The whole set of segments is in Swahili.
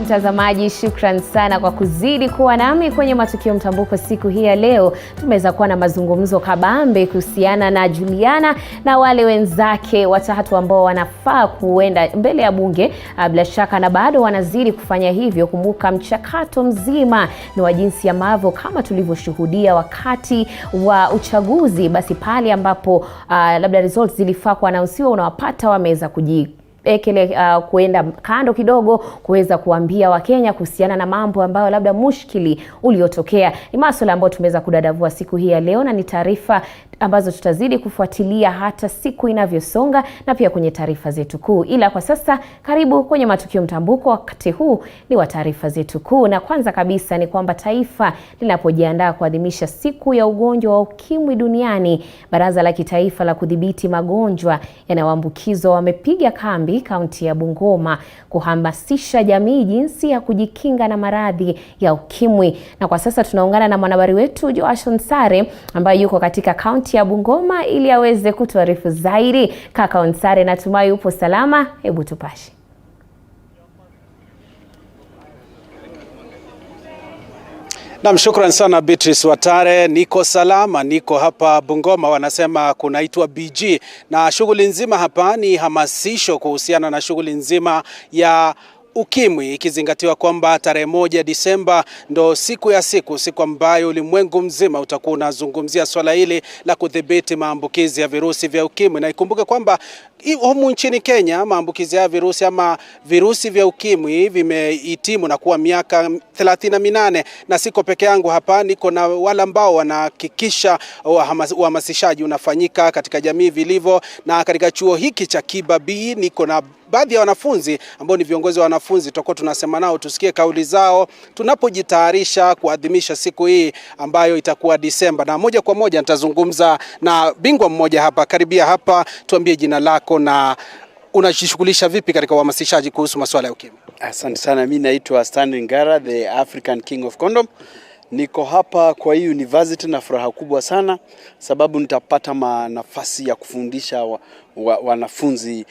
Mtazamaji, shukran sana kwa kuzidi kuwa nami kwenye Matukio Mtambuko siku hii ya leo. Tumeweza kuwa na mazungumzo kabambe kuhusiana na Juliana na wale wenzake watatu ambao wanafaa kuenda mbele ya bunge bila shaka, na bado wanazidi kufanya hivyo. Kumbuka mchakato mzima ni wa jinsi ambavyo kama tulivyoshuhudia wakati wa uchaguzi, basi pale ambapo labda results zilifaa kuannouncewa, unawapata wameweza kuenda kando kidogo kuweza kuambia Wakenya kuhusiana na mambo ambayo labda mushkili uliotokea. Ni masuala ambayo tumeweza kudadavua siku hii ya leo, na ni taarifa ambazo tutazidi kufuatilia hata siku inavyosonga na pia kwenye taarifa zetu kuu. Ila kwa sasa karibu kwenye Matukio Mtambuko. Wakati huu ni wa taarifa zetu kuu, na kwanza kabisa ni kwamba taifa linapojiandaa kuadhimisha siku ya ugonjwa wa ukimwi duniani, Baraza la Kitaifa la Kudhibiti Magonjwa Yanayoambukizwa wamepiga kambi kaunti ya Bungoma kuhamasisha jamii jinsi ya kujikinga na maradhi ya ukimwi. Na kwa sasa tunaungana na mwanahabari wetu Joashon Sare ambaye yuko katika kaunti ya Bungoma ili aweze kutuarifu zaidi. Kaka Onsare, natumai upo salama, hebu tupashe. Naam, shukran sana Beatrice Watare. Niko salama, niko hapa Bungoma, wanasema kunaitwa BG, na shughuli nzima hapa ni hamasisho kuhusiana na shughuli nzima ya ukimwi, ikizingatiwa kwamba tarehe 1 Disemba ndo siku ambayo ulimwengu mzima utakuwa unazungumzia swala hili la kudhibiti maambukizi ya virusi vya ukimwi. Na ikumbuke kwamba humu nchini Kenya maambukizi ya virusi ama virusi vya ukimwi vimehitimu na kuwa miaka 38, na siko peke yangu hapa, niko na wale ambao wanahakikisha uhamasishaji unafanyika katika jamii vilivyo. Na katika chuo hiki cha Kibabii niko na baadhi ya wanafunzi ambao ni viongozi wa wanafunzi, tutakuwa tunasema nao tusikie kauli zao tunapojitayarisha kuadhimisha siku hii ambayo itakuwa Disemba. Na moja kwa moja nitazungumza na bingwa mmoja hapa. Karibia hapa, tuambie jina lako na unajishughulisha vipi katika uhamasishaji kuhusu masuala ya ukimwi. Asante sana, mimi naitwa Stanley Ngara, the African King of Condom. Niko hapa kwa hii university na furaha kubwa sana sababu nitapata nafasi ya kufundisha wanafunzi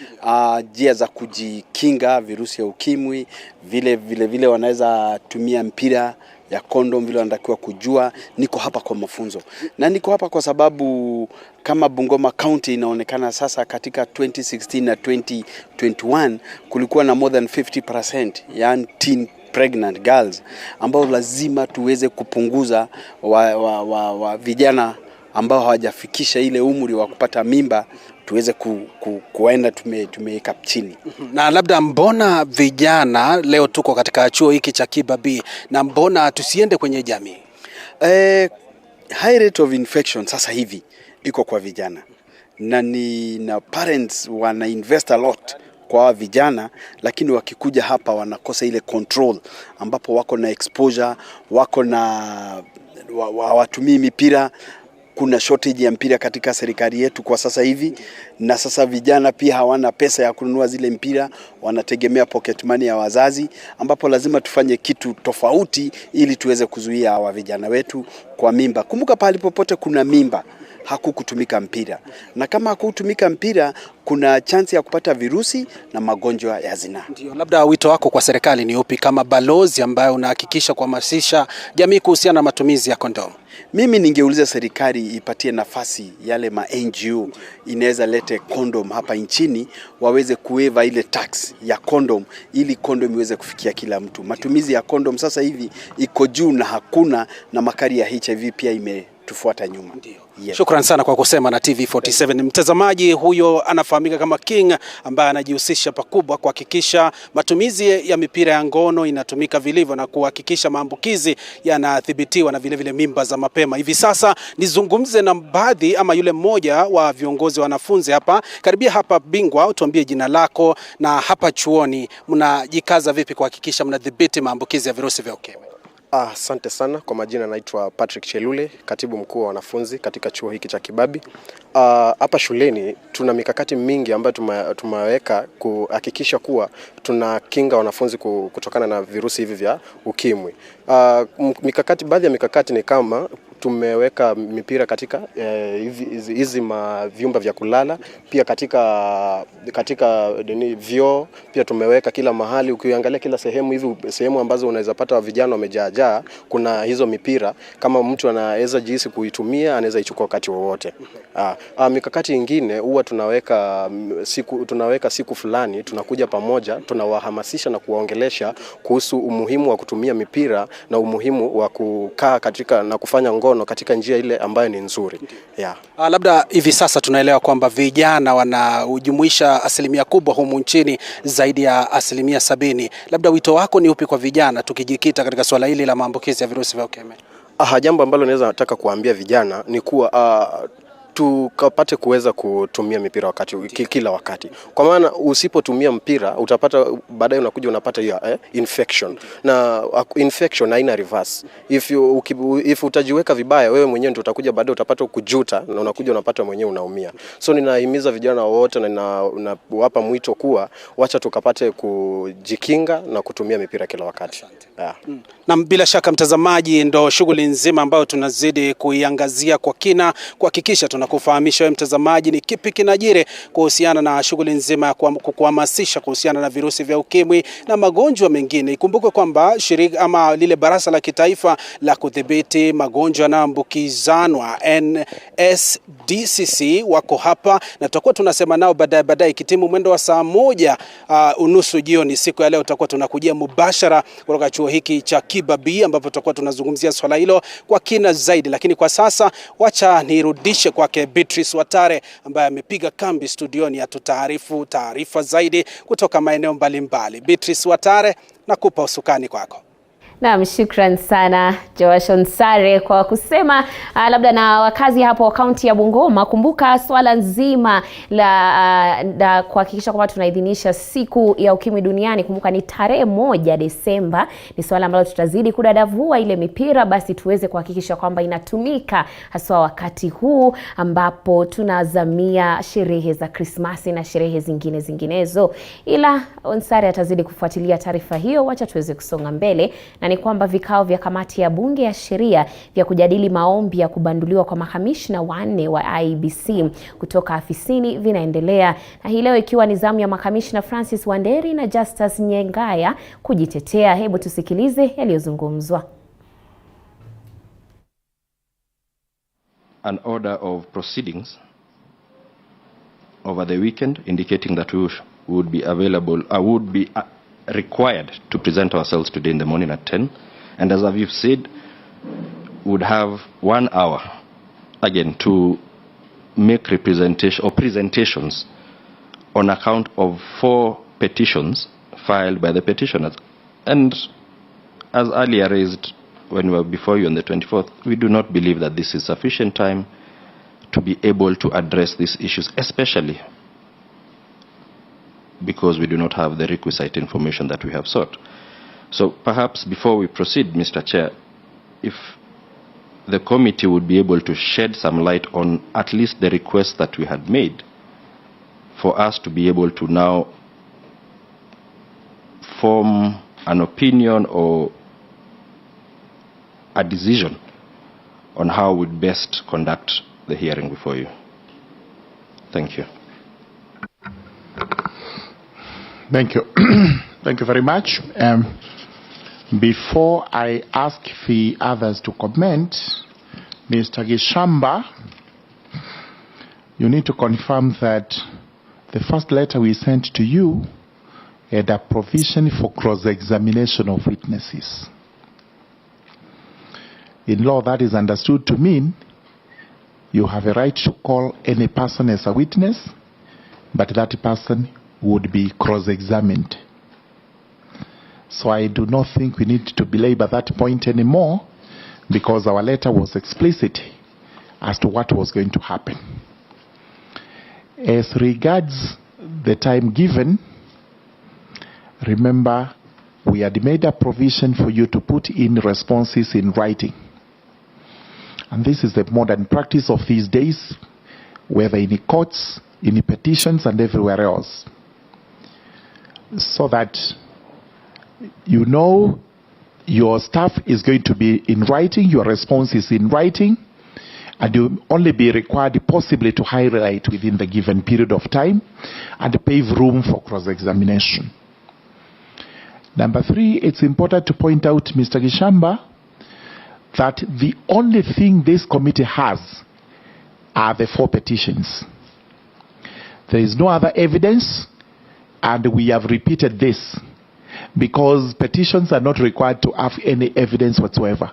njia za kujikinga virusi ya ukimwi, vile wanaweza tumia mpira ya condom, vile wanatakiwa kujua. Niko hapa kwa mafunzo, na niko hapa kwa sababu kama Bungoma County inaonekana sasa katika 2016 na 2021 kulikuwa na more than 50% yani teen pregnant girls ambao lazima tuweze kupunguza vijana ambao hawajafikisha ile umri wa kupata mimba, tuweze kuenda tumeweka chini. Na labda mbona vijana leo tuko katika chuo hiki cha Kibabii, na mbona tusiende kwenye jamii? High rate of infection sasa hivi iko kwa vijana, na parents wana invest a lot kwa vijana, lakini wakikuja hapa wanakosa ile control ambapo wako na exposure, wako na watumii mipira. Kuna shortage ya mpira katika serikali yetu kwa sasa hivi, na sasa vijana pia hawana pesa ya kununua zile mpira, wanategemea pocket money ya wazazi, ambapo lazima tufanye kitu tofauti ili tuweze kuzuia hawa vijana wetu kwa mimba. Kumbuka pale popote kuna mimba hakukutumika mpira, na kama hakutumika mpira kuna chance ya kupata virusi na magonjwa ya zinaa. Ndio, labda wito wako kwa serikali ni upi kama balozi ambaye unahakikisha kuhamasisha jamii kuhusiana na matumizi ya kondom? Mimi ningeuliza serikali ipatie nafasi yale NGO inaweza lete kondom hapa nchini, waweze kuweva ile tax ya kondom ili kondom iweze kufikia kila mtu. Matumizi ya kondom sasa hivi iko juu na hakuna, na makali ya HIV pia tufuata nyuma. Yep. Shukran sana kwa kusema na TV47. Mtazamaji, huyo anafahamika kama King ambaye anajihusisha pakubwa kuhakikisha matumizi ya mipira ya ngono inatumika vilivyo na kuhakikisha maambukizi yanadhibitiwa na vile mimba za mapema. Hivi sasa nizungumze na baadhi ama yule mmoja wa viongozi wa wanafunzi hapa. Karibia hapa bingwa, tuambie jina lako na hapa chuoni mnajikaza vipi kuhakikisha mnadhibiti maambukizi ya virusi vya ukimwi? Asante sana. Kwa majina naitwa Patrick Chelule, katibu mkuu wa wanafunzi katika chuo hiki cha Kibabii. Hapa shuleni tuna mikakati mingi ambayo tumeweka kuhakikisha kuwa tunakinga wanafunzi kutokana na virusi hivi vya ukimwi. Baadhi ya mikakati ni kama tumeweka mipira katika hizi vyumba vya kulala, pia katika vyoo, pia tumeweka kila mahali. Ukiangalia kila sehemu hivi, sehemu ambazo unaweza pata vijana wamejaa, kuna hizo mipira. Kama mtu anaweza jinsi kuitumia, anaweza ichukua wakati wowote. Mikakati ingine huwa tunaweka siku fulani, tunakuja pamoja, tunawahamasisha na kuwaongelesha kuhusu umuhimu wa kutumia mipira na umuhimu wa kukaa katika na kufanya ngono katika njia ile ambayo ni nzuri. Labda hivi sasa tunaelewa kwamba vijana wanajumuisha asilimia kubwa humu nchini, zaidi ya 70%. Labda wito wako ni upi kwa vijana, tukijikita katika swala hili la maambukizi ya virusi vya ukimwi? Jambo ambalo naweza nataka kuambia vijana ni kuwa tukapate kuweza kutumia mipira kila wakati. Kwa maana usipotumia mpira utapata baadaye unakuja unapata hiyo infection. Na infection haina reverse. If utajiweka vibaya, wewe mwenyewe ndio utakuja baadaye utapata kujuta na unakuja unapata mwenyewe unaumia. So ninahimiza vijana wote na ninawapa mwito kuwa wacha tukapate kujikinga na kutumia mipira kila wakati. Na bila shaka mtazamaji, ndo shughuli nzima ambayo tunazidi kuiangazia kwa kina, kuhakikisha tunakufahamisha wewe mtazamaji ni kipi kinajiri kuhusiana na shughuli nzima ya kuhamasisha kuhusiana na virusi vya ukimwi na magonjwa mengine. Ikumbuke kwamba shirika ama lile baraza la kitaifa la kudhibiti magonjwa yanayoambukizanwa NSDCC wako hapa, na tutakuwa tunasema nao baadaye kitimu mwendo wa saa 1:30 jioni siku ya leo. Tutakuwa tunakujia mubashara kutoka chuo hiki cha Kibabii, ambapo tutakuwa tunazungumzia swala hilo kwa kina zaidi. Lakini kwa sasa wacha nirudishe kwake Beatrice Watare ambaye amepiga kambi studioni atutaarifu taarifa zaidi kutoka maeneo mbalimbali. Beatrice Watare, nakupa usukani kwako. Naam, shukran sana Joashon Sare kwa kusema labda na wakazi hapo kaunti ya Bungoma, kumbuka swala nzima la kuhakikisha kwamba tunaidhinisha siku ya ukimwi duniani. Kumbuka ni tarehe 1 Desemba. Ni swala ambalo tutazidi kudadavua ile mipira, basi tuweze kuhakikisha kwamba inatumika haswa wakati huu ambapo tunazamia sherehe za Krismasi na sherehe zinginezo. Ila Onsare atazidi kufuatilia taarifa hiyo. Wacha tuweze kusonga mbele, na ni kwamba vikao vya kamati ya bunge ya sheria vya kujadili maombi ya kubanduliwa kwa makamishna 4 wa IEBC kutoka afisini vinaendelea, na hii leo ikiwa ni zamu ya makamishna Francis Wanderi na Justus Nyengaya kujitetea. Hebu tusikilize yaliyozungumzwa. An order of proceedings over the weekend indicating that we would be available, would be required to present ourselves today in the morning at 10, and as I've said, would have 1 hour again to make representation or presentations on account of 4 petitions filed by the petitioners. And as earlier raised when we were before you on the 24th, we do not believe that this is sufficient time to be able to address these issues, especially because we do not have the requisite information that we have sought. So perhaps before we proceed, Mr. Chair, if the committee would be able to shed some light on at least the request that we had made for us to be able to now form an opinion or a decision on how we'd best conduct the hearing before you. Thank you. Thank you. Thank you very much. Before I ask the others to comment, Mr. Gishamba, you need to confirm that the first letter we sent to you had a provision for cross-examination of witnesses. In law, that is understood to mean you have a right to call any person as a witness, but that person would be cross-examined. So I do not think we need to belabor that point anymore, because our letter was explicit as to what was going to happen. As regards the time given, remember we had made a provision for you to put in responses in writing. And this is the modern practice of these days, whether in the courts, in the petitions, and everywhere else. So that you know Your staff is going to be in writing, your response is in writing, and you'll only be required possibly to highlight within the given period of time and pave room for cross-examination. Number 3, it's important to point out, Mr. Gishamba, that the only thing this committee has are the 4 petitions. There is no other evidence, and we have repeated this because petitions are not required to have any evidence whatsoever.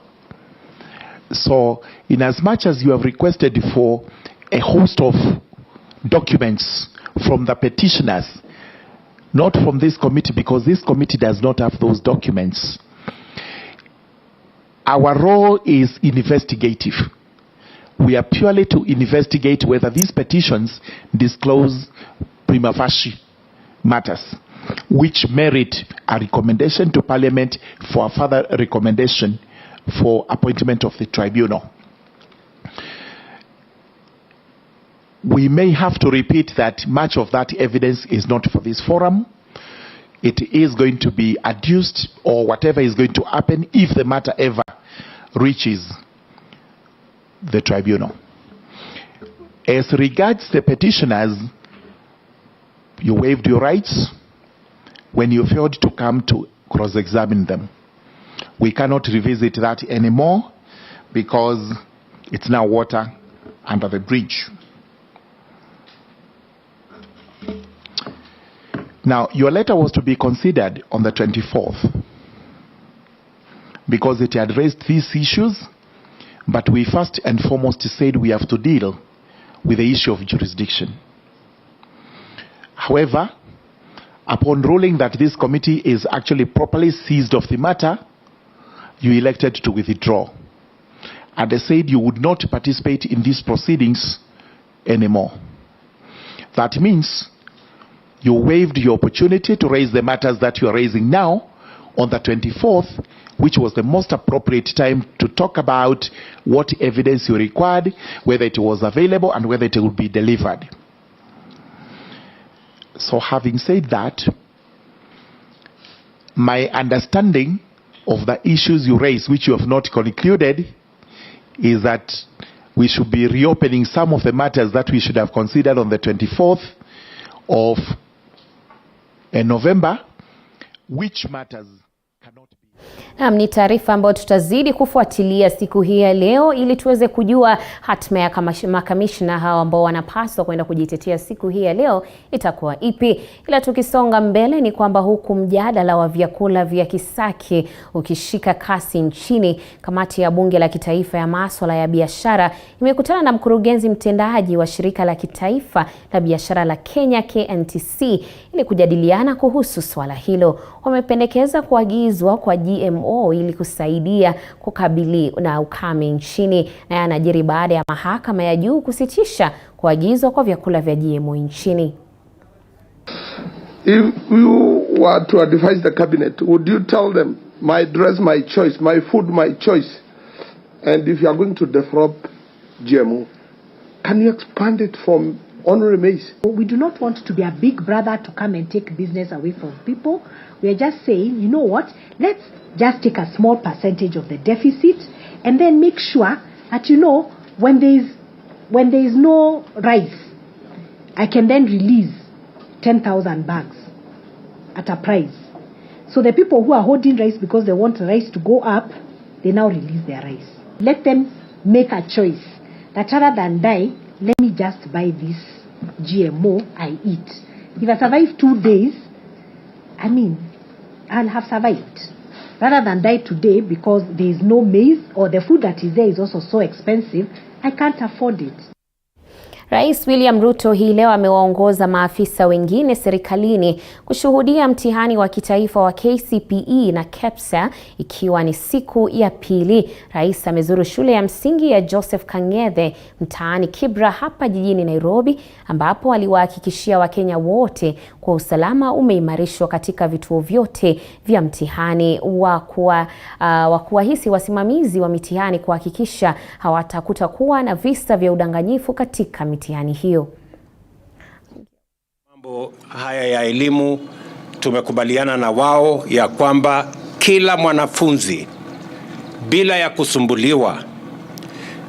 So, in as much as you have requested for a host of documents from the petitioners, not from this committee, because this committee does not have those documents, our role is investigative. We are purely to investigate whether these petitions disclose prima facie matters, which merit a recommendation to Parliament for a further recommendation for appointment of the tribunal. We may have to repeat that much of that evidence is not for this forum. It is going to be adduced, or whatever is going to happen if the matter ever reaches the tribunal. As regards the petitioners, you waived your rights when you failed to come to cross-examine them. We cannot revisit that anymore because it's now water under the bridge. Now, your letter was to be considered on the 24th because it had raised these issues, but we first and foremost said we have to deal with the issue of jurisdiction. However, upon ruling that this committee is actually properly seized of the matter, you elected to withdraw. And they said you would not participate in these proceedings anymore. That means you waived your opportunity to raise the matters that you are raising now on the 24th, which was the most appropriate time to talk about what evidence you required, whether it was available, and whether it would be delivered. So having said that, my understanding of the issues you raised, which you have not concluded, is that we should be reopening some of the matters that we should have considered on the 24th of November, which matters cannot be. Ni taarifa ambayo tutazidi kufuatilia siku hii ya leo ili tuweze kujua hatima ya makamishna hao ambao wanapaswa kwenda kujitetea siku hii ya leo itakuwa ipi. Ila tukisonga mbele ni kwamba huku mjadala wa vyakula vya kisaki ukishika kasi nchini, kamati ya bunge la kitaifa ya masuala ya biashara imekutana na mkurugenzi mtendaji wa shirika la kitaifa la biashara la Kenya KNTC ili kujadiliana kuhusu swala hilo. Wamependekeza kuagizwa kwa GMO ili kusaidia kukabili na ukame nchini, na yanajiri baada ya mahakama ya juu kusitisha kuagizwa kwa vyakula vya GMO nchini. If you were to advise the cabinet, would you tell them my dress my choice, my food my choice, and if you are going to develop GMO, can you expand it from honorary maize? We do not want to be a big brother to come and take business away from people. We are just saying, you know what, let's just take a small percentage of the deficit and then make sure that, you know, when there is no rice, I can then release 10,000 bags at a price. So the people who are holding rice because they want rice to go up, they now release their rice. Let them make a choice that rather than die, let me just buy this GMO I eat. If I survive 2 days, I mean, I'll have survived. Rather than die today because there is no maize or the food that is there is also so expensive, I can't afford it. Rais William Ruto hii leo amewaongoza maafisa wengine serikalini kushuhudia mtihani wa kitaifa wa KCPE na KEPSA ikiwa ni siku ya pili. Rais amezuru shule ya msingi ya Joseph Kang'ethe mtaani Kibra hapa jijini Nairobi, ambapo aliwahakikishia Wakenya wote kwa usalama umeimarishwa katika vituo vyote vya mtihani, wa kuwahisi wasimamizi wa mitihani kuhakikisha hawatakuwa na visa vya udanganyifu katika mitihani hiyo. Mambo haya ya elimu tumekubaliana na wao ya kwamba kila mwanafunzi bila ya kusumbuliwa,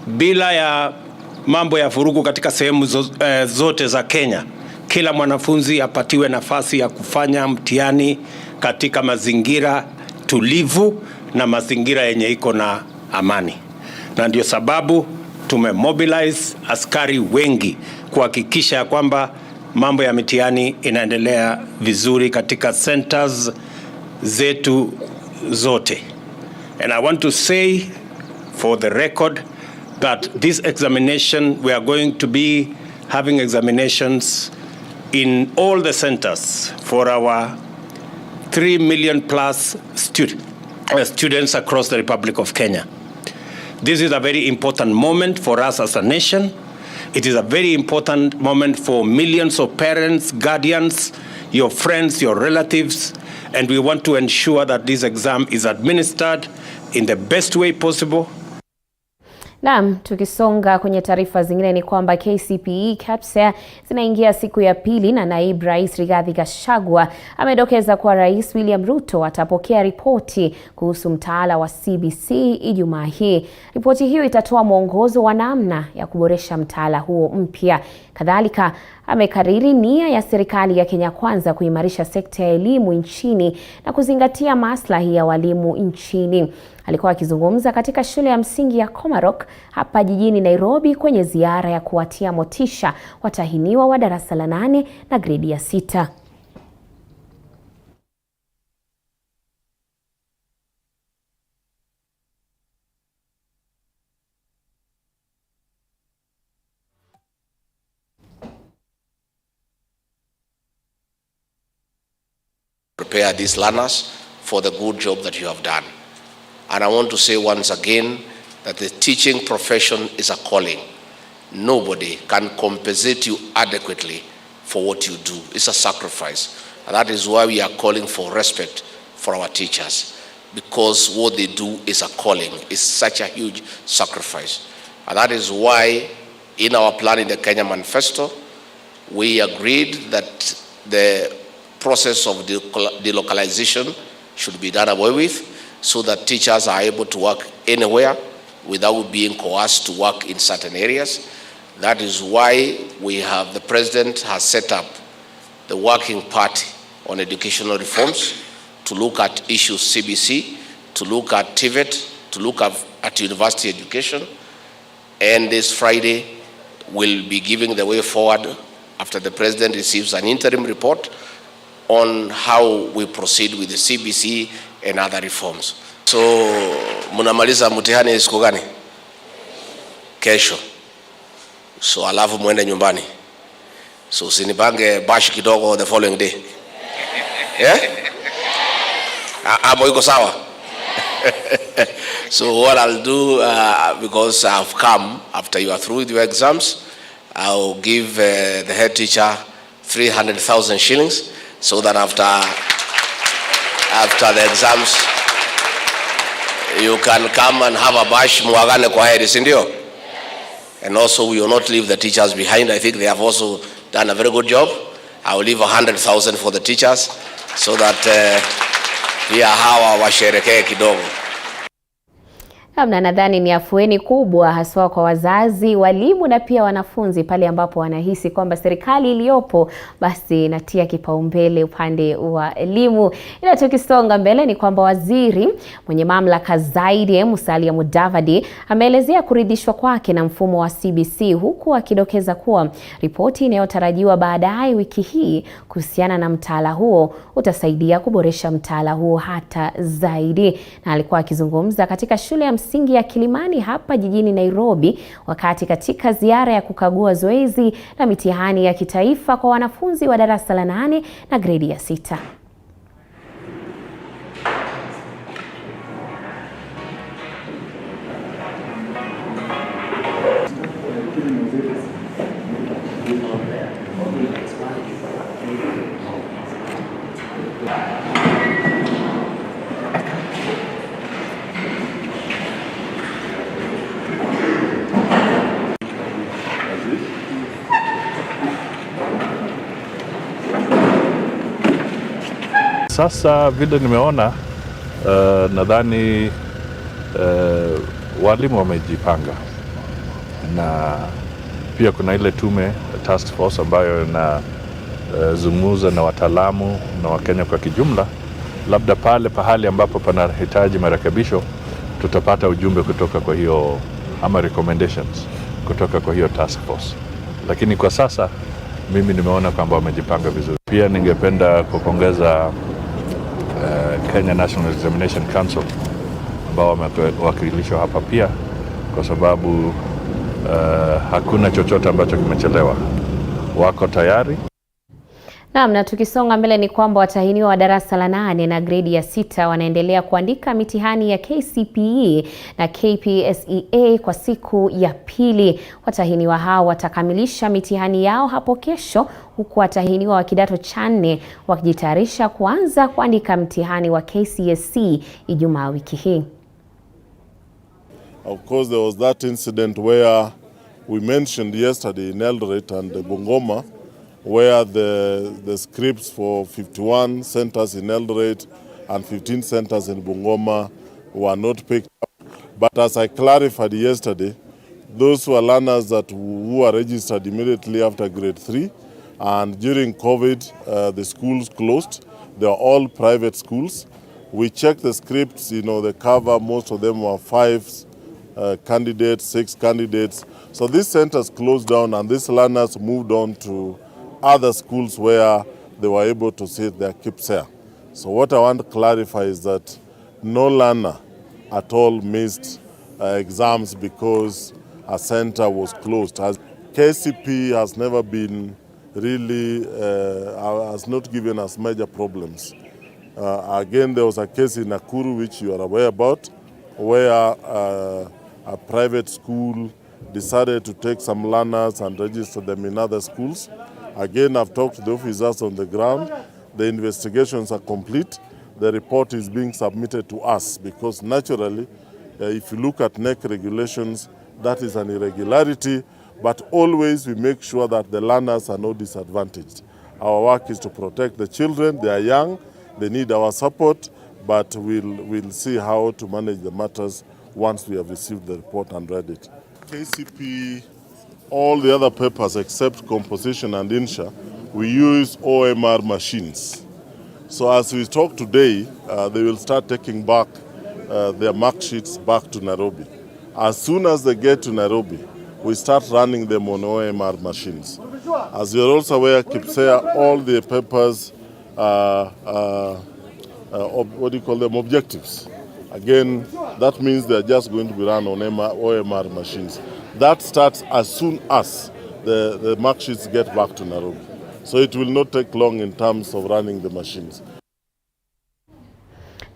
bila ya mambo ya vurugu katika sehemu zote za Kenya, kila mwanafunzi apatiwe nafasi ya kufanya mtihani katika mazingira tulivu na mazingira yenye iko na amani. Na ndio sababu tumemobilize askari wengi kuhakikisha ya kwamba mambo ya mitihani inaendelea vizuri katika centers zetu zote. And I want to say for the record that this examination, we are going to be having examinations in all the centers for our 3 million plus students across the Republic of Kenya. This is a very important moment for us as a nation. It is a very important moment for millions of parents, guardians, your friends, your relatives, and we want to ensure that this exam is administered in the best way possible. Naam, tukisonga kwenye taarifa zingine ni kwamba KCPE KPSEA zinaingia siku ya pili na naibu rais Rigathi Gachagua amedokeza kuwa Rais William Ruto atapokea ripoti kuhusu mtaala wa CBC Ijumaa hii. Ripoti hiyo itatoa mwongozo wa namna ya kuboresha mtaala huo mpya. Kadhalika amekariri nia ya serikali ya Kenya Kwanza kuimarisha sekta ya elimu nchini na kuzingatia maslahi ya walimu nchini. Alikuwa akizungumza katika shule ya msingi ya Komarok hapa jijini Nairobi kwenye ziara ya kuwatia motisha watahiniwa wa darasa la 8 na gredi ya 6. Prepare these learners for the good job that you have done. And I want to say once again that the teaching profession is a calling. Nobody can compensate you adequately for what you do. It's a sacrifice. And that is why we are calling for respect for our teachers, because what they do is a calling. It's such a huge sacrifice. And that is why in our plan in the Kenya Manifesto, we agreed that the process of delocalization should be done away with, so that teachers are able to work anywhere without being coerced to work in certain areas. That is why the president has set up the working party on educational reforms to look at issues CBC, to look at TVET, to look at university education. And this Friday, we'll be giving the way forward after the president receives an interim report on how we proceed with the CBC and other reforms. So, munamaliza mtihani siku gani? Kesho. So, alafu muende nyumbani. So, usinipange bash kidogo the following day. Yeah? Amo iko sawa? So, what I'll do, because I've come after you are through with your exams, I'll give the head teacher 300,000 shillings, so that after the exams, you can come and have a bash, muagane kwa heri, si ndio? And also we will not leave the teachers behind. I think they have also done a very good job. I will leave 100,000 for the teachers, so that pia hawa washerekee kidogo. Na nadhani ni afueni kubwa haswa kwa wazazi, walimu na pia wanafunzi pale ambapo wanahisi kwamba serikali iliyopo basi inatia kipaumbele upande wa elimu. Ila tukisonga mbele ni kwamba waziri mwenye mamlaka zaidi Musalia Mudavadi ameelezea kuridhishwa kwake na mfumo wa CBC, huku akidokeza kuwa ripoti inayotarajiwa baadaye wiki hii kuhusiana na mtaala huo utasaidia kuboresha mtaala huo hata zaidi. Na alikuwa akizungumza katika shule ya msingi ya Kilimani hapa jijini Nairobi wakati katika ziara ya kukagua zoezi la mitihani ya kitaifa kwa wanafunzi wa darasa la 8 na gredi ya 6. Sasa vile nimeona Nadhani walimu wamejipanga, na pia kuna ile tume task force ambayo inazungumza na wataalamu na Wakenya kwa kijumla. Labda pahali ambapo panahitaji marekebisho tutapata ujumbe kutoka kwa hiyo ama recommendations kutoka kwa hiyo task force. Lakini kwa sasa mimi nimeona kwamba wamejipanga vizuri. Pia ningependa kupongeza Kenya National Examination Council ambao wamewakilishwa hapa pia, kwa sababu hakuna chochote ambacho kimechelewa. Wako tayari. Naam, na tukisonga mbele ni kwamba watahiniwa wa darasa la 8 na gredi ya 6 wanaendelea kuandika mitihani ya KCPE na KPSEA kwa siku ya pili. Watahiniwa hao watakamilisha mitihani yao hapo kesho, huku watahiniwa wa kidato cha 4 wakijitayarisha kuanza kuandika mtihani wa KCSE Ijumaa wiki hii. Of course, there was that incident where we mentioned yesterday in Eldoret and Bungoma, where the scripts for 51 centers in Eldoret and 15 centers in Bungoma were not picked up. But as I clarified yesterday, those were learners who were registered immediately after grade 3, and during COVID, the schools closed. They are all private schools. We checked the scripts, the cover, most of them were 5 candidates, 6 candidates. So these centers closed down, and these learners moved on to other schools where they were able to sit their KPSEA. So what I want to clarify is that no learner at all missed exams because a center was closed. KCP has never been really, has not given us major problems. Again, there was a case in Nakuru, which you are aware about, where a private school decided to take some learners and register them in other schools. Again, I've talked to the officers on the ground. The investigations are complete. The report is being submitted to us because naturally, if you look at NEC regulations, that is an irregularity, but always we make sure that the learners are not disadvantaged. Our work is to protect the children. They are young, they need our support, but we'll see how to manage the matters once we have received the report and read it. KCP, all the other papers except composition and INSHA, we use OMR machines. So as we talk today, they will start taking back their mark sheets back to Nairobi. As soon as they get to Nairobi, we start running them on OMR machines. As you're also aware, KPSEA, all the papers, objectives. Again, that means they're just going to be run on OMR machines. That starts as soon as the mark sheets get back to Nairobi. So it will not take long in terms of running the machines.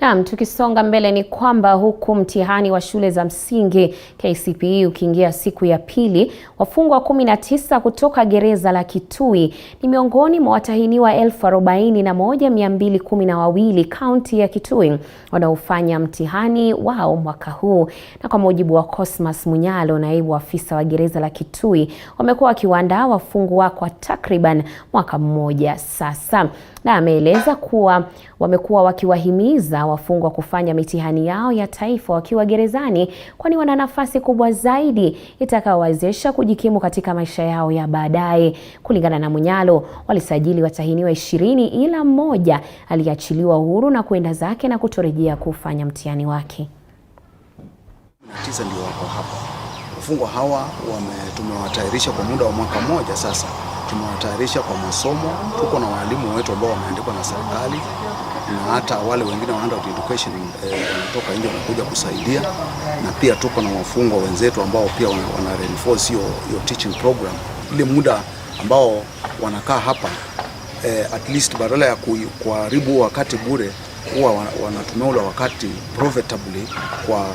Naam, tukisonga mbele ni kwamba huku mtihani wa shule za msingi KCPE ukiingia siku ya pili, wafungwa 19 kutoka gereza la Kitui ni miongoni mwa watahiniwa 41,212 kaunti ya Kitui wanaofanya mtihani wao mwaka huu. Na kwa mujibu wa Cosmas Munyalo, naibu afisa wa gereza la Kitui, wamekuwa wakiwaandaa wafungwa kwa takriban mwaka mmoja sasa. Na ameeleza kuwa wamekuwa wakiwahimiza wafungwa kufanya mitihani yao ya taifa wakiwa gerezani, kwani wana nafasi kubwa zaidi itakayowawezesha kujikimu katika maisha yao ya baadaye. Kulingana na Munyalo, walisajili watahiniwa 20 ila mmoja aliachiliwa uhuru na kwenda zake na kutorejea kufanya mtihani wake. 9 ndio wako hapa. Wafungwa hawa tumewatayarisha kwa muda wa mwaka mmoja sasa. Tumewatayarisha kwa masomo, tuko na walimu wetu ambao wameandikwa na serikali, na hata wale wengine wa undergraduate education wanatoka nje wanakuja kusaidia, na pia tuko na wafungwa wenzetu ambao pia wana reinforce hiyo teaching program. Ile muda ambao wanakaa hapa at least badala ya kuharibu wakati bure, huwa wanatumia ule wakati profitably kwa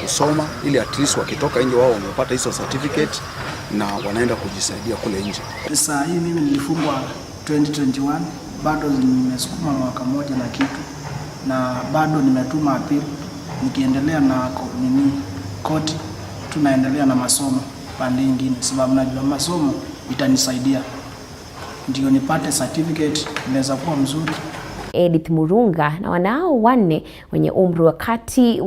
kusoma, ili at least wakitoka nje wao wamepata hizo certificate na wanaenda kujisaidia kule nje. Sasa hii mimi nilifungwa 2021, bado nimesukuma mwaka mmoja na kitu, na bado nimetuma appeal nikiendelea na koti, tunaendelea na masomo pande nyingine, sababu najua masomo itanisaidia ndio nipate certificate, inaweza kuwa mzuri Edith Murunga na wanao 4 wenye umri wa kati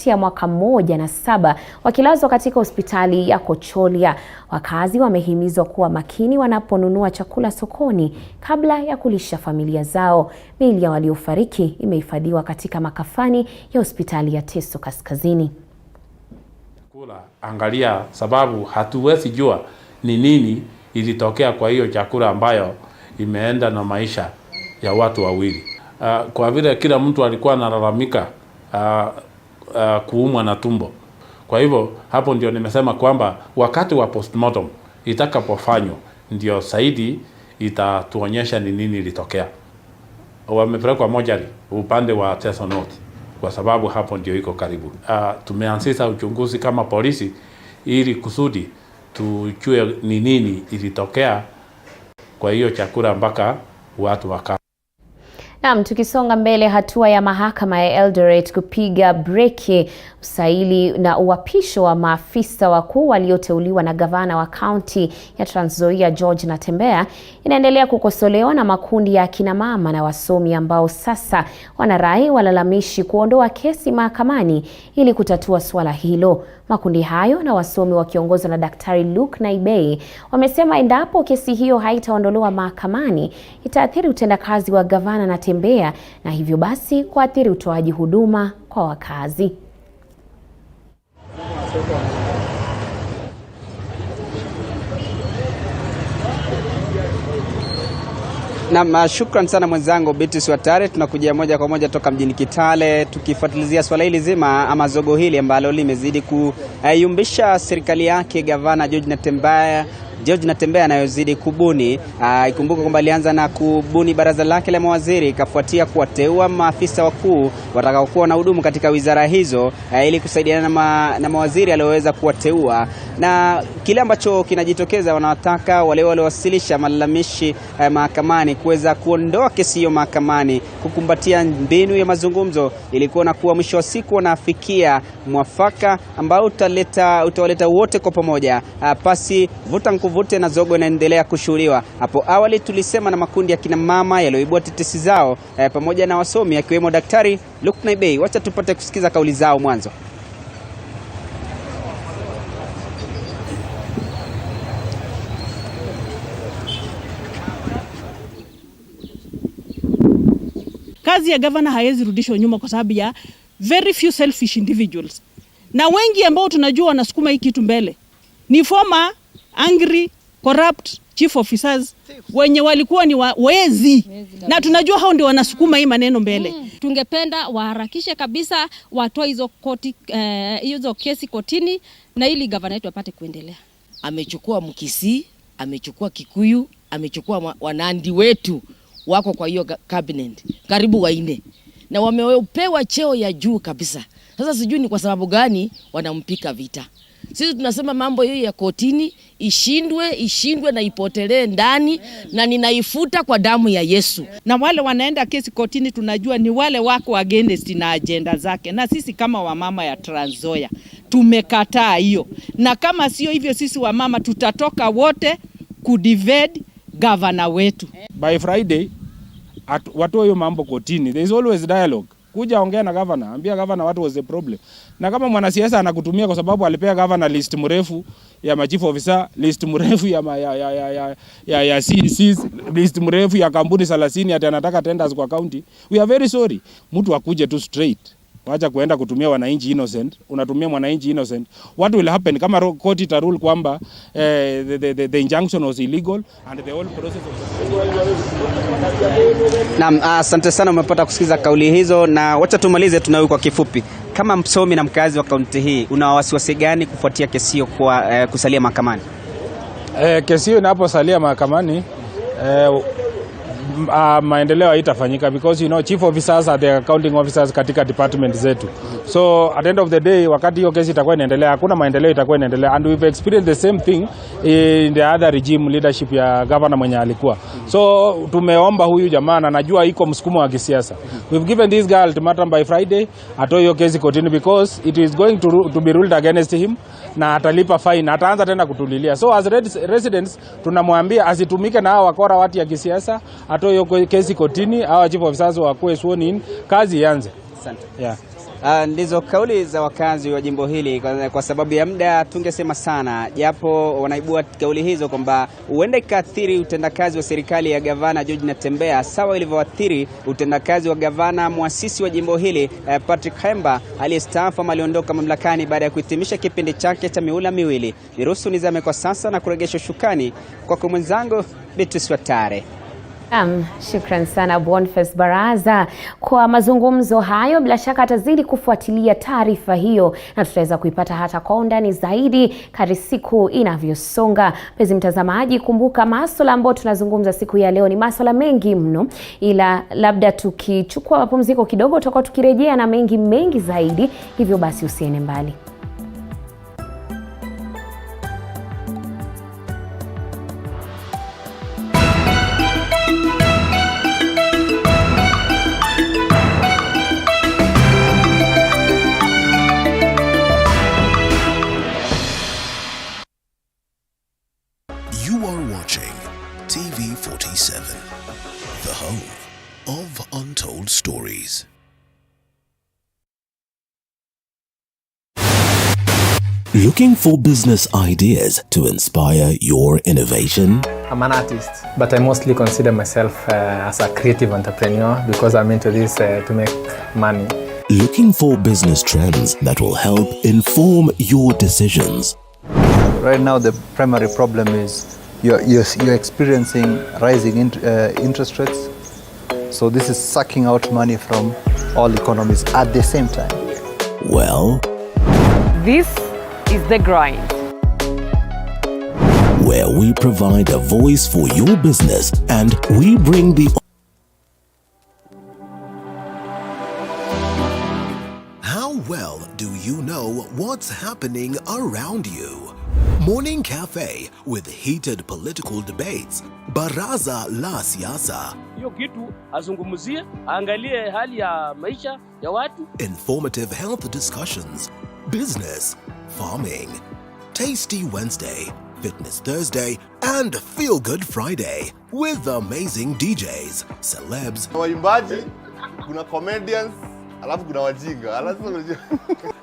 ya mwaka 1 na 7 wakilazwa katika hospitali ya Kocholia. Wakazi wamehimizwa kuwa makini wanaponunua chakula sokoni kabla ya kulisha familia zao. Miili ya waliofariki imehifadhiwa katika makafani ya hospitali ya Teso Kaskazini. Angalia, sababu hatuwezi jua ni nini ilitokea kwa hiyo chakula ambayo imeenda na maisha ya watu wawili. Kwa vile kila mtu alikuwa analalamika kuumwa na tumbo. Kwa hivyo hapo ndio nimesema kwamba wakati wa postmortem itakapofanywa ndio zaidi itatuonyesha ni nini ilitokea. Wamepelekwa mortuary upande wa Teso North kwa sababu hapo ndio iko karibu. Tumeanzisha uchunguzi kama polisi ili kusudi tujue ni nini ilitokea kwa hiyo chakula mpaka watu waka. Naam, tukisonga mbele, hatua ya mahakama ya Eldoret kupiga breki usaili na uapisho wa maafisa wakuu walioteuliwa na gavana wa kaunti ya Trans Nzoia George Natembeya inaendelea kukosolewa na makundi ya kina mama na wasomi ambao sasa wanarai walalamishi kuondoa kesi mahakamani ili kutatua swala hilo. Makundi hayo na wasomi wakiongozwa na Daktari Luke Naibei wamesema endapo kesi hiyo haitaondolewa mahakamani itaathiri utendakazi wa gavana Natembeya na hivyo basi kuathiri utoaji huduma kwa wakazi. Na shukran sana mwenzangu Beatrice Watare. Tunakujia moja kwa moja toka mjini Kitale tukifuatilizia swala hili zima ama zogo hili ambalo limezidi kuyumbisha serikali yake gavana George Natembeya anayozidi kubuni. Ikumbuka kwamba alianza na kubuni baraza lake la mawaziri, ikafuatia kuwateua maafisa wakuu watakaokuwa na hudumu katika wizara hizo ili kusaidiana na mawaziri alioweza kuwateua. Na kile ambacho kinajitokeza, wanataka wale waliowasilisha malalamishi mahakamani kuweza kuondoa kesi hiyo mahakamani, kukumbatia mbinu ya mazungumzo ili kuona kuwa mwisho wa siku wanafikia mwafaka ambao utawaleta wote kwa pamoja. Pasi vuta vute na zogo inaendelea kushuhudiwa. Hapo awali tulisema na makundi ya kina mama yalioibua tetesi zao pamoja na wasomi akiwemo Daktari Luke Naibei. Wacha tupate kusikiza kauli zao mwanzo. Kazi ya gavana haiwezi rudishwa nyuma kwa sababu ya very few selfish individuals. Na wengi ambao tunajua wanasukuma hii kitu mbele ni former angry, corrupt chief officers wenye walikuwa ni wezi. Na tunajua hao ndio wanasukuma hii maneno mbele. Tungependa waharakishe kabisa watoe hizo kesi kotini na ili gavana wetu apate kuendelea. Amechukua Mkisii, amechukua Kikuyu, amechukua Wanandi wetu wako kwa hiyo cabinet karibu 4 na wamepewa cheo ya juu kabisa. Sasa sijui ni kwa sababu gani wanampika vita. Sisi tunasema mambo hiyo ya kotini ishindwe na ipotelee ndani, na ninaifuta kwa damu ya Yesu. Na wale wanaenda kesi kotini tunajua ni wale wako against na agenda zake, na sisi kama wamama ya Trans Nzoia tumekataa hiyo. Na kama sio hivyo, sisi wamama tutatoka wote kudivide gavana wetu. By Friday watu hiyo mambo kotini. There is always dialogue. Kuja ongea na governor, ambia governor what was the problem. Na kama mwanasiasa anakutumia kwa sababu alipea governor list mrefu ya machief officer, list mrefu ya CCs, list mrefu ya kampuni 30 ati anataka tenders kwa county, we are very sorry. Mtu akuje tu straight. Wacha kuenda kutumia wananchi innocent, unatumia mwananchi innocent. What will happen kama court ita rule kwamba the injunction was illegal and the whole process of asante sana, umepata kusikiza kauli hizo, na wacha tumalize tunawe kwa kifupi. Kama msomi na mkazi wa kaunti hii, una wasiwasi gani kufuatia kesi hiyo kwa kusalia mahakamani? Kesi hiyo inaposalia mahakamani maendeleo haitafanyika because chief officers are the accounting officers katika department zetu. So at the end of the day, wakati hiyo kesi itakuwa inaendelea, hakuna maendeleo itakuwa inaendelea, and we've experienced the same thing in the other regime leadership ya governor mwenye alikuwa. So tumeomba huyu jamaa, na najua iko msukumo wa kisiasa. We've given this guy ultimatum by Friday atoe hiyo kesi kotini because it is going to be ruled against him, na atalipa fine, ataanza tena kutulilia. So as residents tunamwambia asitumike na hao wakora watu ya kisiasa, atoe hiyo kesi kotini, hawa chief officers wakuwe sworn in, kazi ianze. Asante. Yeah. Ndizo kauli za wakazi wa jimbo hili. Kwa sababu ya muda tungesema sana, japo wanaibua kauli hizo kwamba huenda ikaathiri utendakazi wa serikali ya gavana George Natembeya sawa ilivyoathiri utendakazi wa gavana muasisi wa jimbo hili Patrick Hemba aliyestaafu ama aliondoka mamlakani baada ya kuhitimisha kipindi chake cha miula miwili. Niruhusu nizame kwa sasa na kuregesha shukani kwa mwenzangu Beatrice Watare. Shukran sana Boniface Baraza kwa mazungumzo hayo. Bila shaka atazidi kufuatilia taarifa hiyo na tutaweza kuipata hata kwa undani zaidi kadri siku inavyosonga. Mpenzi mtazamaji, kumbuka masuala ambayo tunazungumza siku ya leo ni masuala mengi mno, ila labda tukichukua mapumziko kidogo tutakuwa tukirejea na mengi zaidi. Hivyo basi usiende mbali. Stories. Looking for business ideas to inspire your innovation? I'm an artist, but I mostly consider myself as a creative entrepreneur because I'm into this to make money. Looking for business trends that will help inform your decisions? Right now the primary problem is you're experiencing rising interest rates. So this is sucking out money from all economies at the same time. Well, this is The Grind, where we provide a voice for your business and we bring the... How well do you know what's happening around you? Morning Cafe with heated political debates. Baraza la Siasa. Hiyo kitu azungumzie, angalie hali ya maisha ya watu. Informative health discussions. Business, farming. Tasty Wednesday, Fitness Thursday, and Feel Good Friday with amazing DJs, celebs, waimbaji, kuna comedians, alafu kuna wajinga,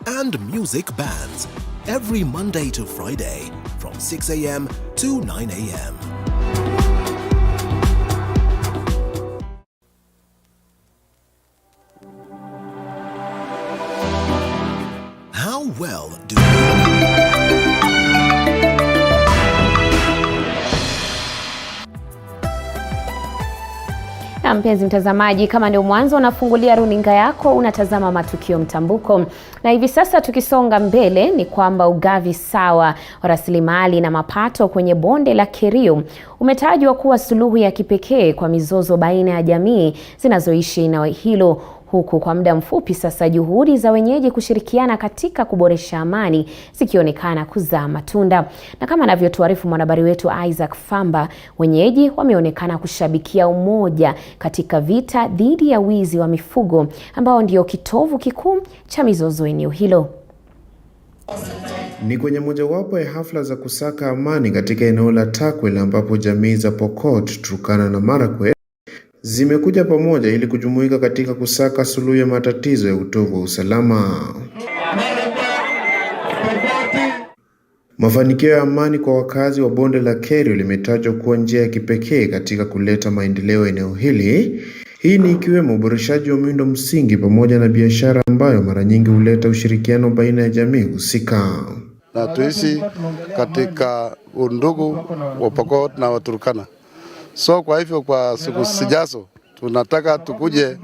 and music bands. Every Monday to Friday from 6 a.m. to 9 a.m. How well do Na mpenzi mtazamaji, kama ndio mwanzo unafungulia runinga yako, unatazama Matukio Mtambuko. Na hivi sasa tukisonga mbele ni kwamba ugavi sawa wa rasilimali na mapato kwenye bonde la Kerio umetajwa kuwa suluhu ya kipekee kwa mizozo baina ya jamii zinazoishi eneo hilo, huku kwa muda mfupi sasa juhudi za wenyeji kushirikiana katika kuboresha amani zikionekana kuzaa matunda. Na kama anavyotuarifu mwanahabari wetu Isaac Famba, wenyeji wameonekana kushabikia umoja katika vita dhidi ya wizi wa mifugo ambao ndio kitovu kikuu cha mizozo eneo hilo. Ni kwenye mojawapo ya hafla za kusaka amani katika eneo la Takwel ambapo jamii za Pokot, Turkana na Marakwet zimekuja pamoja ili kujumuika katika kusaka suluhu ya matatizo ya utovu wa usalama. Mafanikio ya amani kwa wakazi wa bonde la Kerio limetajwa kuwa njia ya kipekee katika kuleta maendeleo eneo hili. Hii ni ikiwemo uboreshaji wa miundo msingi pamoja na biashara ambayo mara nyingi huleta ushirikiano baina ya jamii husika. Na tuishi katika undugu wa Pokot na Waturkana. So kwa hivyo kwa siku zijazo tunataka tukuje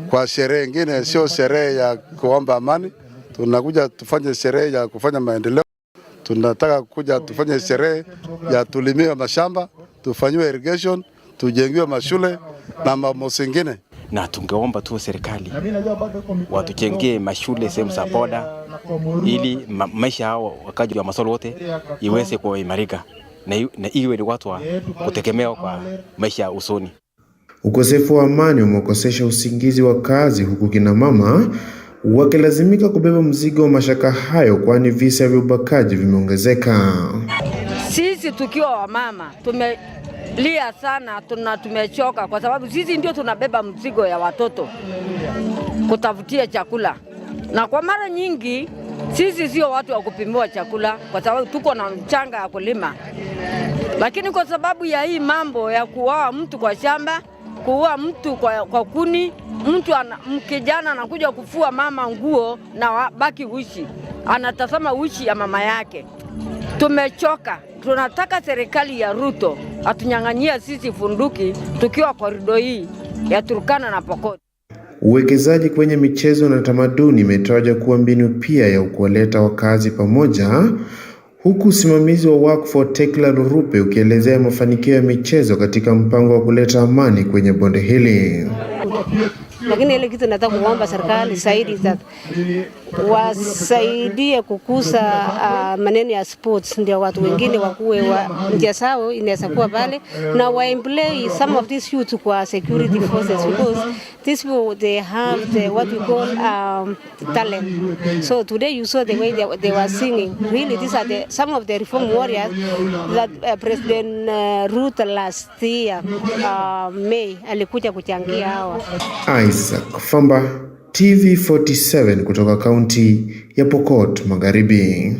kwa sherehe nyingine, sio sherehe ya kuomba amani. Tunakuja tufanye sherehe ya kufanya maendeleo. Tunataka kuja tufanye sherehe ya tulimie mashamba, tufanyiwe irrigation, tujengiwe mashule na mambo mengine. Na tungeomba tu serikali watujengee mashule sehemu za boda ili maisha hao wakaji wa Masolo wote iweze kuimarika na iwe ni watu wa kutegemea kwa maisha usoni. Ukosefu wa amani umekosesha usingizi wa kazi, huku kina mama wakilazimika kubeba mzigo wa mashaka hayo, kwani visa vya ubakaji vimeongezeka. Sisi tukiwa wamama tumelia sana, tumechoka kwa sababu sisi ndio tunabeba mzigo ya watoto kutafutia chakula, na kwa mara nyingi sisi sio watu wa kupimiwa chakula kwa sababu tuko na mchanga ya kulima, lakini kwa sababu ya hii mambo ya kuoa mtu kwa shamba, kuoa mtu kwa kuni, kijana anakuja kufua mama nguo na baki uchi, anatazama uchi ya mama yake. Tumechoka. Tunataka serikali ya Ruto atunyang'anyia sisi funduki tukiwa korido hii ya Turkana na Pokot. Uwekezaji kwenye michezo na tamaduni imetajwa kuwa mbinu pia ya kuwaleta wakazi pamoja, huku usimamizi wa Work Tekla Rupe ukielezea mafanikio ya michezo katika mpango wa kuleta amani kwenye bonde hili. Lakini ile kitu nataka kuomba serikali zaidi wasaidie kukuza maneno ya sports, ndio watu wengine wakuwe njia sawa inaweza kuwa pale, na employ some of these youth kwa security forces, because these people they have what we call talent. So today you saw the way they were singing. Really, these are some of the reform warriors that President Ruto last year May alikuja kuchangia hawa. Isaac Famba, TV47 kutoka kaunti ya Pokot Magharibi.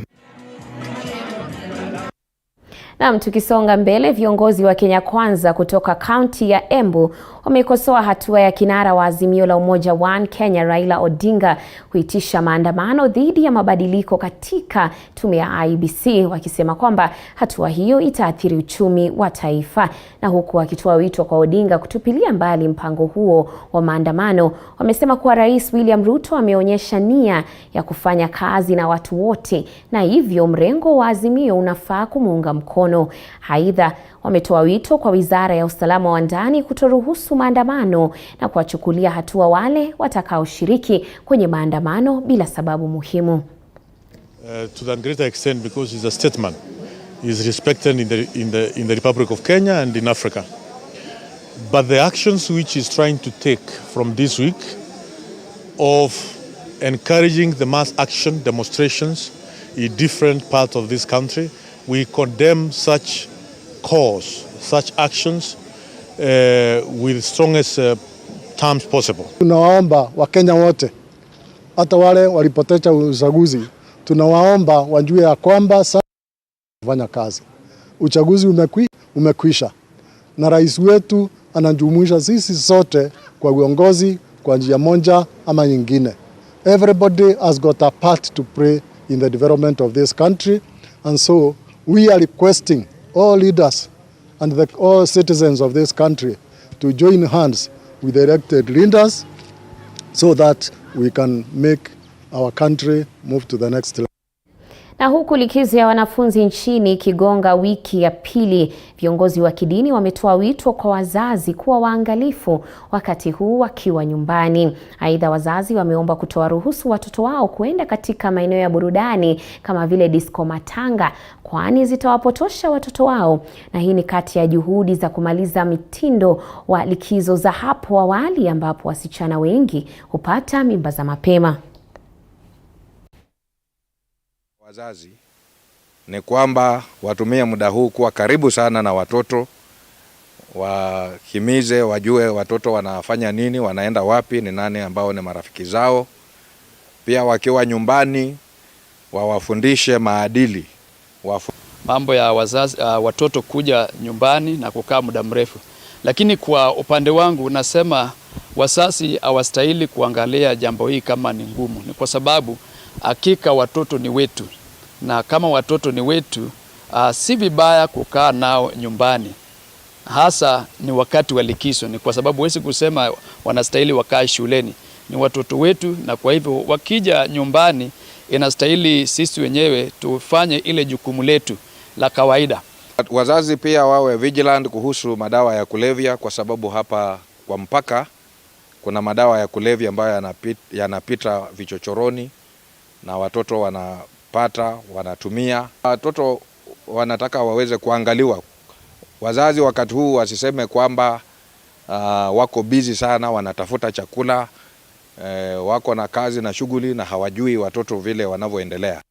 Naam, tukisonga mbele, viongozi wa Kenya Kwanza kutoka kaunti ya Embu wamekosoa hatua ya kinara wa Azimio la Umoja One Kenya Raila Odinga kuitisha maandamano dhidi ya mabadiliko katika tume ya IEBC, wakisema kwamba hatua hiyo itaathiri uchumi wa taifa. Na huku wakitoa wito kwa Odinga kutupilia mbali mpango huo wa maandamano, wamesema kuwa Rais William Ruto ameonyesha nia ya kufanya kazi na watu wote, na hivyo mrengo wa Azimio unafaa kumuunga mkono. Aidha, wametoa wito kwa Wizara ya Usalama wa Ndani kutoruhusu maandamano na kuwachukulia hatua wale watakaoshiriki kwenye maandamano bila sababu muhimu. To the greater extent, because it's a statesman, is respected in the Republic of Kenya and in Africa. But the actions which is trying to take from this week of encouraging the mass action demonstrations in different parts of this country, we condemn such cause, such actions with strongest terms possible. Tunawaomba Wakenya wote, hata wale walipoteza uchaguzi, tunawaomba wajue ya kwamba sasa fanya kazi. Uchaguzi umekwisha, na rais wetu anajumuisha sisi sote kwa uongozi kwa njia moja ama nyingine. Everybody has got a part to play in the development of this country, and so we are requesting all leaders and all citizens of this country to join hands with the elected leaders so that we can make our country move to the next level. Na huku likizo ya wanafunzi nchini kigonga wiki ya pili, viongozi wa kidini wametoa wito kwa wazazi kuwa waangalifu wakati huu wakiwa nyumbani. Aidha, wazazi wameomba kutoa ruhusu watoto wao kuenda katika maeneo ya burudani kama vile disco matanga, kwani zitawapotosha watoto wao. Na hii ni kati ya juhudi za kumaliza mitindo wa likizo za hapo awali ambapo wasichana wengi hupata mimba za mapema. Wazazi ni kwamba watumie muda huu kuwa karibu sana na watoto, wahimize, wajue watoto wanafanya nini, wanaenda wapi, ni nani ambao ni marafiki zao. Pia wakiwa nyumbani wawafundishe maadili. Mambo ya wazazi, watoto kuja nyumbani na kukaa muda mrefu. Lakini kwa upande wangu nasema wazazi hawastahili kuangalia jambo hii kama ni ngumu. Ni kwa sababu hakika watoto ni wetu, na kama watoto ni wetu, si vibaya kukaa nao nyumbani, hasa ni wakati wa likizo. Ni kwa sababu huwezi kusema wanastahili wakae shuleni, ni watoto wetu, na kwa hivyo wakija nyumbani inastahili sisi wenyewe tufanye ile jukumu letu la kawaida. Wazazi pia wawe vigilant kuhusu madawa ya kulevya, kwa sababu hapa kwa mpaka kuna madawa ya kulevya ambayo yanapita vichochoroni na watoto wanapata, wanatumia. Watoto wanataka waweze kuangaliwa. Wazazi wakati huu wasiseme kwamba wako busy sana, wanatafuta chakula, wako na kazi na shughuli na hawajui watoto vile wanavyoendelea.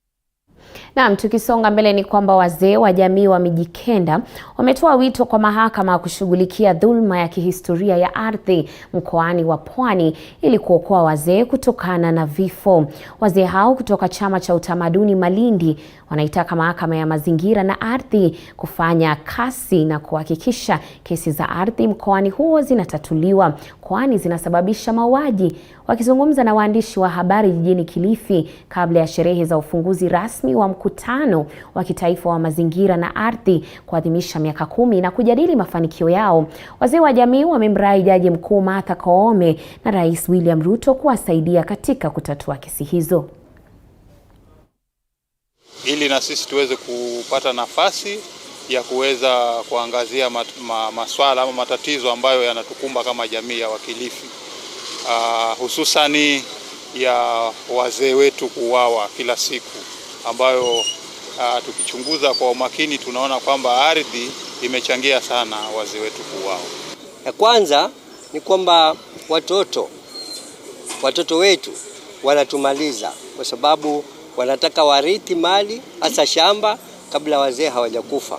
Naam, tukisonga mbele ni kwamba wazee wa jamii wa Mijikenda wametoa wito kwa mahakama kushughulikia dhulma ya kihistoria ya ardhi mkoani wa Pwani ili kuokoa wazee kutokana na vifo. Wazee hao kutoka chama cha utamaduni Malindi wanaitaka mahakama ya mazingira na ardhi kufanya kasi na kuhakikisha kesi za ardhi mkoani huo zinatatuliwa, kwani zinasababisha mauaji. Wakizungumza na waandishi wa habari jijini Kilifi kabla ya sherehe za ufunguzi rasmi wa mkutano wa kitaifa wa mazingira na ardhi kuadhimisha miaka 10 na kujadili mafanikio yao, wazee wa jamii wamemrai Jaji Mkuu Martha Koome na Rais William Ruto kuwasaidia katika kutatua kesi hizo, ili na sisi tuweze kupata nafasi ya kuweza kuangazia maswala ama matatizo ambayo yanatukumba kama jamii ya Wakilifi, hususani ya wazee wetu kuuawa kila siku, ambayo tukichunguza kwa umakini tunaona kwamba ardhi imechangia sana wazee wetu kuuawa. Ya kwanza ni kwamba watoto wetu wanatumaliza kwa sababu wanataka warithi mali, hasa shamba, kabla wazee hawajakufa.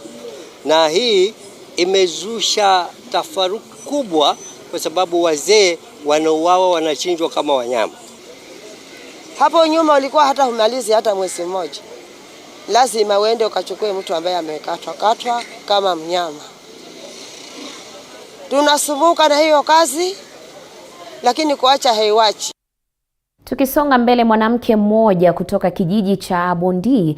Na hii imezusha tafaruku kubwa kwa sababu wazee wanauawa, wanachinjwa kama wanyama. Hapo nyuma ulikuwa hata humalizi hata mwezi mmoja, lazima uende ukachukue mtu ambaye amekatwa kama mnyama. Tunasumbuka na hiyo kazi, lakini kuacha haiwachi. Tukisonga mbele, mwanamke mmoja kutoka kijiji cha Abondi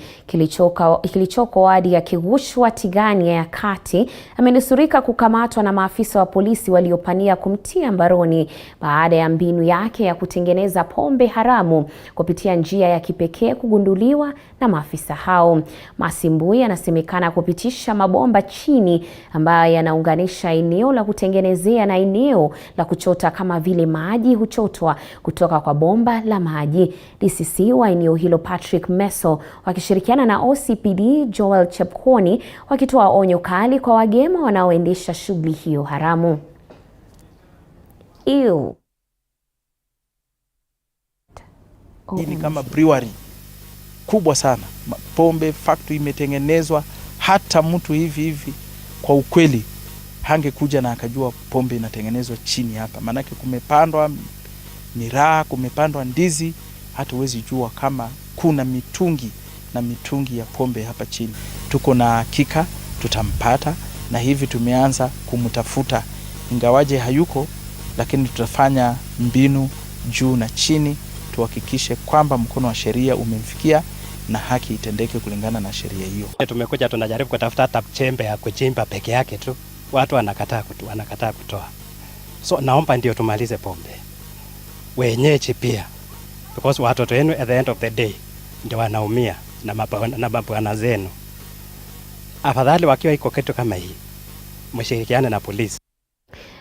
kilichoko wadi ya Kigushwa, Tigania ya Kati amenusurika kukamatwa na maafisa wa polisi waliopania kumtia mbaroni baada ya mbinu yake ya kutengeneza pombe haramu kupitia njia ya kipekee kugunduliwa na maafisa hao. Masimbui anasemekana kupitisha mabomba chini ambayo yanaunganisha eneo la kutengenezea na eneo la kuchota, kama vile maji huchotwa kutoka kwa bomba la maji. DCC wa eneo hilo Patrick Meso wakishirikiana na OCPD Joel Chepkoni wakitoa onyo kali kwa wagema wanaoendesha shughuli hiyo haramu. Hii ni kama brewery kubwa sana. Pombe factory imetengenezwa, hata mtu hivi kwa ukweli hangekuja na akajua pombe inatengenezwa chini hapa. Manake kumepandwa miraa, kumepandwa ndizi, hata huwezi jua kama kuna mitungi na mitungi ya pombe hapa chini. Tuko na hakika tutampata, na hivi tumeanza kumtafuta. Ingawaje hayuko, lakini tutafanya mbinu juu na chini tuhakikishe kwamba mkono wa sheria umemfikia na haki itendeke kulingana na sheria hiyo. Tumekuja tunajaribu kutafuta hata chembe ya kuchimba peke yake tu, watu wanakataa kutoa. So naomba ndio tumalize pombe wenyeji pia, because watoto wenu at the end of the day ndio wanaumia na mabwana zenu. Afadhali wakiwa iko kitu kama hii, mshirikiane na polisi.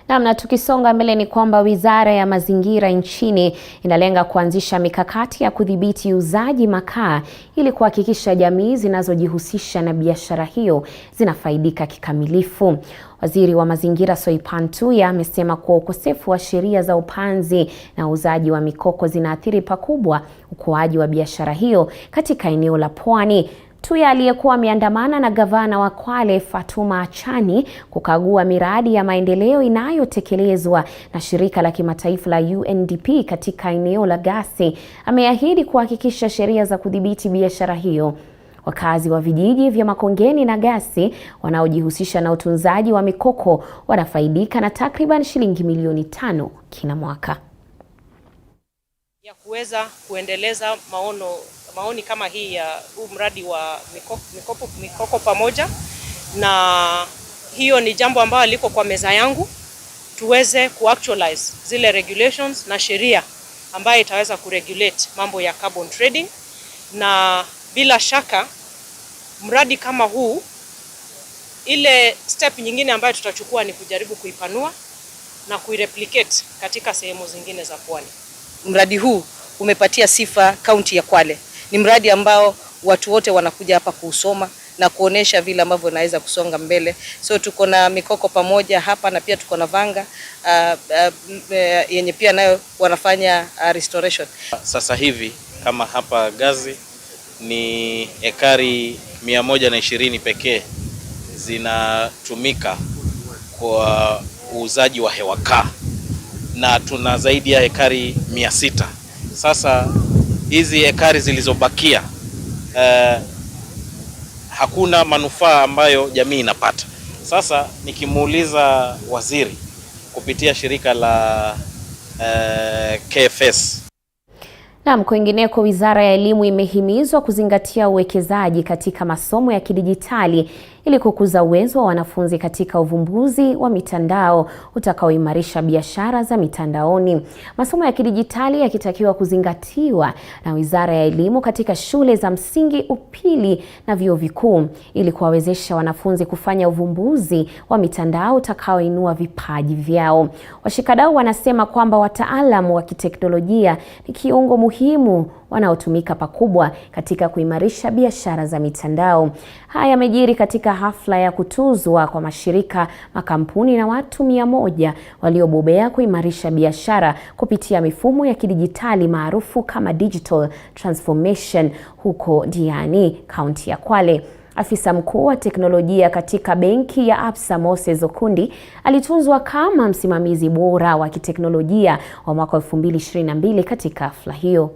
Na tukisonga mbele ni kwamba Wizara ya Mazingira nchini inalenga kuanzisha mikakati ya kudhibiti uuzaji makaa ili kuhakikisha jamii zinazojihusisha na biashara hiyo zinafaidika kikamilifu. Waziri wa Mazingira Soipan Tuya amesema kuwa ukosefu wa sheria za upanzi na uuzaji wa mikoko zinaathiri pakubwa ukuaji wa biashara hiyo katika eneo la Pwani. Tuya aliyekuwa ameandamana na gavana wa Kwale Fatuma Achani kukagua miradi ya maendeleo inayotekelezwa na shirika la kimataifa la UNDP katika eneo la Gasi ameahidi kuhakikisha sheria za kudhibiti biashara hiyo. Wakazi wa vijiji vya Makongeni na Gasi wanaojihusisha na utunzaji wa mikoko wanafaidika na takriban shilingi milioni 5 kila mwaka. Ya kuweza kuendeleza maoni kama hii ya huu mradi wa mikoko pamoja, na hiyo ni jambo ambalo liko kwa meza yangu, tuweze kuactualize zile regulations na sheria ambayo itaweza kuregulate mambo ya carbon trading. Na bila shaka mradi kama huu, ile step nyingine ambayo tutachukua ni kujaribu kuipanua na kuireplicate katika sehemu zingine za Pwani. Mradi huu umepatia sifa kaunti ya Kwale. Ni mradi ambao watu wote wanakuja hapa kuusoma na kuonesha vile ambavyo naweza kusonga mbele. So tuko na mikoko pamoja hapa, na pia tuko na vanga yenye pia nayo wanafanya restoration. Sasa hivi kama hapa Gazi ni ekari 120 pekee zinatumika kwa uuzaji wa hewa kaa, na tuna zaidi ya ekari 600. Sasa hizi ekari zilizobakia hakuna manufaa ambayo jamii inapata. Sasa nikimuuliza waziri kupitia shirika la KFS. Naam, kwingineko, Wizara ya Elimu imehimizwa kuzingatia uwekezaji katika masomo ya kidijitali ili kukuza uwezo wa wanafunzi katika uvumbuzi wa mitandao utakaoimarisha biashara za mitandaoni. Masomo ya kidijitali yakitakiwa kuzingatiwa na Wizara ya Elimu katika shule za msingi, upili na vyuo vikuu ili kuwawezesha wanafunzi kufanya uvumbuzi wa mitandao utakaoinua vipaji vyao. Washikadau wanasema kwamba wataalamu wa kiteknolojia ni kiungo muhimu wanaotumika pakubwa katika kuimarisha biashara za mitandao. Haya yamejiri katika hafla ya kutuzwa kwa mashirika, makampuni na watu 100 waliobobea kuimarisha biashara kupitia mifumo ya kidijitali maarufu kama digital transformation huko Diani, kaunti ya Kwale. Afisa mkuu wa teknolojia katika benki ya Absa, Moses Okundi, alituzwa kama msimamizi bora wa kiteknolojia wa mwaka 2022 katika hafla hiyo.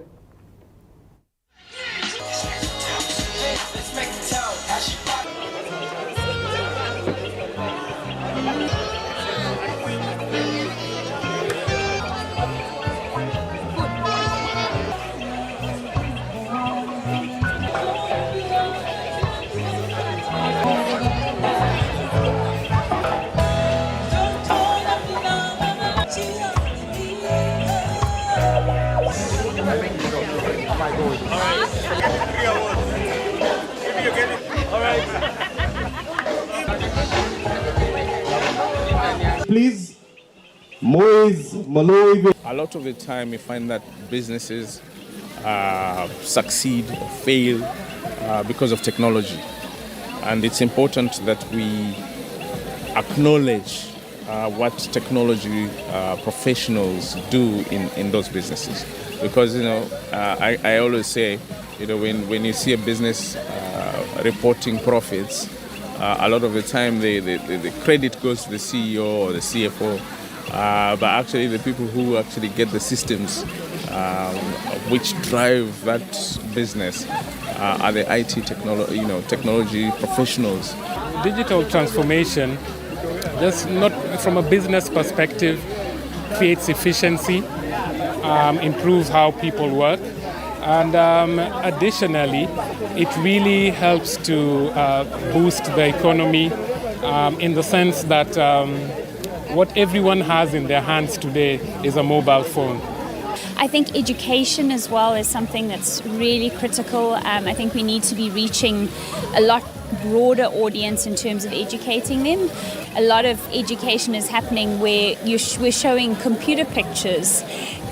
Please, a lot of the time you find that businesses succeed or fail because of technology, and it's important that we acknowledge what technology professionals do in those businesses, because I always say, when you see a business reporting profits, a lot of the time the credit goes to the CEO or the CFO, but actually the people who actually get the systems which drive that business are the IT technology professionals. Digital transformation, just not from a business perspective, creates efficiency, improves how people work, and additionally, it really helps to boost the economy in the sense that what everyone has in their hands today is a mobile phone. I think education as well is something that's really critical. I think we need to be reaching a lot broader audience in terms of educating them. A lot of education is happening where we're showing computer pictures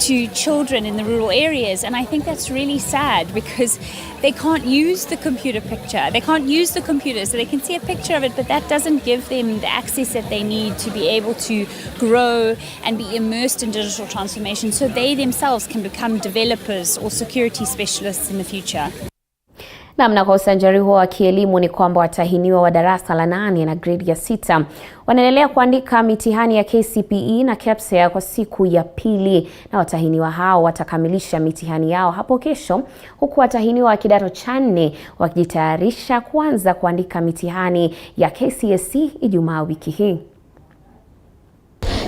to children in the rural areas, and I think that's really sad because they can't use the computer picture. They can't use the computer, so they can see a picture of it, but that doesn't give them the access that they need to be able to grow and be immersed in digital transformation so they themselves can become developers or security specialists in the future. Na kwa usanjari huo wa kielimu ni kwamba watahiniwa wa darasa la 8 na grade ya 6 wanaendelea kuandika mitihani ya KCPE na KPSEA kwa siku ya pili, na watahiniwa hao watakamilisha mitihani yao hapo kesho, huku watahiniwa wa kidato cha 4 wakijitayarisha kuanza kuandika mitihani ya KCSE Ijumaa wiki hii.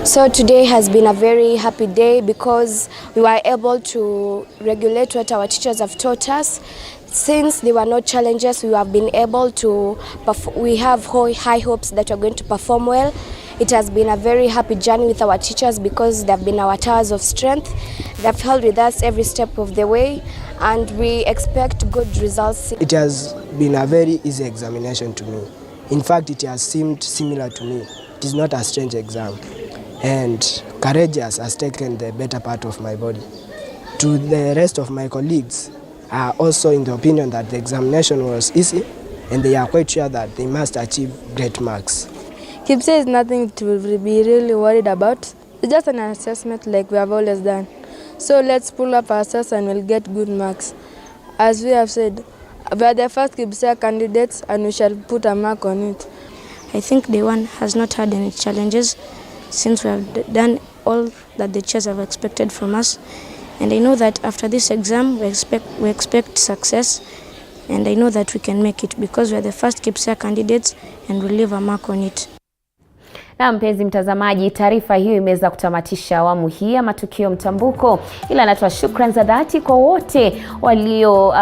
So today has been a very happy day because we were able to regulate what our teachers have taught us. Since there were no challenges, we have been able to we have high hopes that we're going to perform well. It has been a very happy journey with our teachers because they've been our towers of strength. They've held with us every step of the way, and we expect good results. It has been a very easy examination to me. In fact, it has seemed similar to me. It is not a strange exam. And Courageous has taken the better part of my body. To the rest of my colleagues, are also in the opinion that the examination was easy, and they are quite sure that they must achieve great marks. KPSEA is nothing to be really worried about. It's just an assessment like we have always done. So let's pull up our assess and we'll get good marks. As we have said, We are the first KIBSA candidates and we shall put a mark on it. I think day one has not had any challenges since we have done all that the teachers have expected from us. And I know that after this exam, we expect success. And I know that we can make it because we are the first KIBSA candidates and we'll leave a mark on it. Na mpenzi mtazamaji, taarifa hiyo imeweza kutamatisha awamu hii ya Matukio Mtambuko. Ila natoa shukrani za dhati kwa wote walio